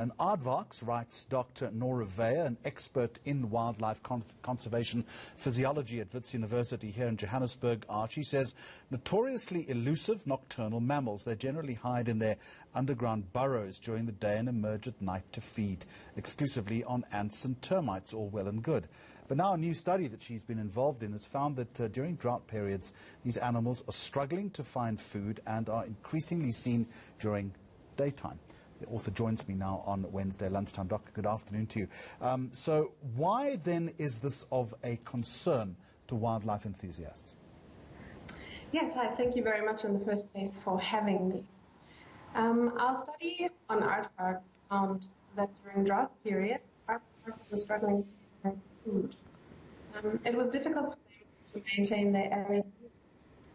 And Aardvarks, writes Dr. Nora Weyer, an expert in wildlife conservation physiology at Wits University here in Johannesburg, she says notoriously elusive nocturnal mammals. They generally hide in their underground burrows during the day and emerge at night to feed exclusively on ants and termites, all well and good. But now a new study that she's been involved in has found that during drought periods, these animals are struggling to find food and are increasingly seen during daytime. The author joins me now on Wednesday lunchtime. Doctor, good afternoon to you. So why then is this of a concern to wildlife enthusiasts? Yes, hi. Thank you very much in the first place for having me. Our study on aardvarks found that during drought periods, aardvarks were struggling to find food. It was difficult for them to maintain their area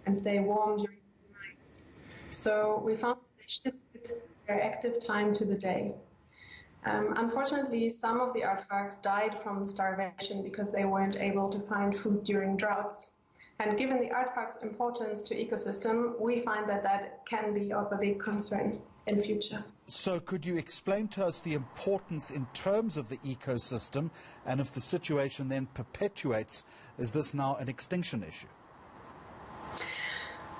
and stay warm during the nights. So we found that they shifted their active time to the day. Unfortunately, some of the aardvarks died from starvation because they weren't able to find food during droughts. And given the aardvarks' importance to ecosystem, we find that that can be of a big concern in future. So could you explain to us the importance in terms of the ecosystem, and if the situation then perpetuates, is this now an extinction issue?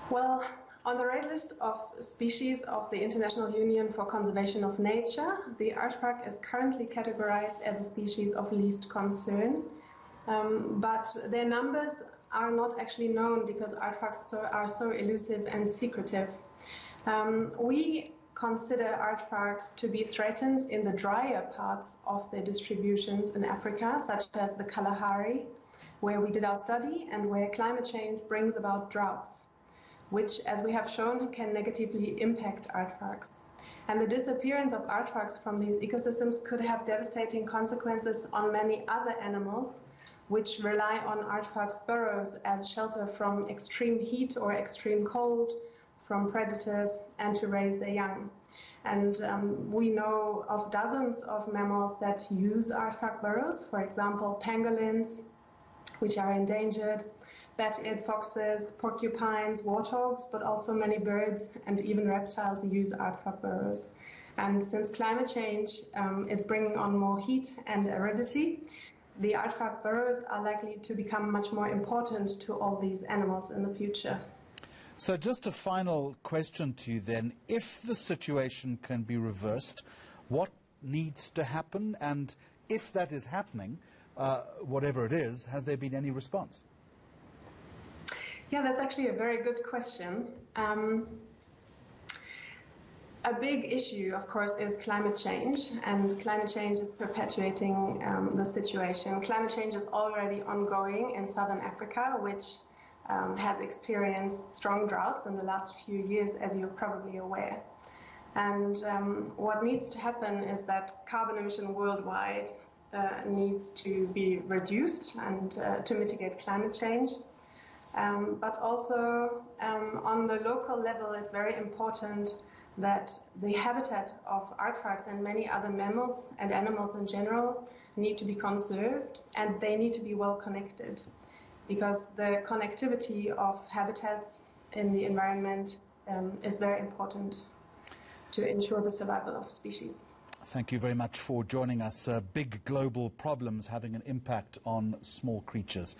Well, on the red list of species of the International Union for Conservation of Nature, the aardvark is currently categorized as a species of least concern, but their numbers are not actually known because aardvarks are so elusive and secretive. We consider aardvarks to be threatened in the drier parts of their distributions in Africa, such as the Kalahari, where we did our study and where climate change brings about droughts, which, as we have shown, can negatively impact aardvarks. And the disappearance of aardvarks from these ecosystems could have devastating consequences on many other animals which rely on aardvarks' burrows as shelter from extreme heat or extreme cold, from predators, and to raise their young. And we know of dozens of mammals that use aardvark burrows, for example, pangolins, which are endangered, bat-eared foxes, porcupines, warthogs, but also many birds and even reptiles use aardvark burrows. And since climate change is bringing on more heat and aridity, the aardvark burrows are likely to become much more important to all these animals in the future. So just a final question to you then. If the situation can be reversed, what needs to happen? And if that is happening, whatever it is, has there been any response? Yeah, that's actually a very good question. A big issue, of course, is climate change, and climate change is perpetuating the situation. Climate change is already ongoing in southern Africa, which has experienced strong droughts in the last few years, as you're probably aware. And what needs to happen is that carbon emission worldwide needs to be reduced and to mitigate climate change. But also on the local level, it's very important that the habitat of aardvarks and many other mammals and animals in general need to be conserved, and they need to be well connected, because the connectivity of habitats in the environment is very important to ensure the survival of species. Thank you very much for joining us. Big global problems having an impact on small creatures.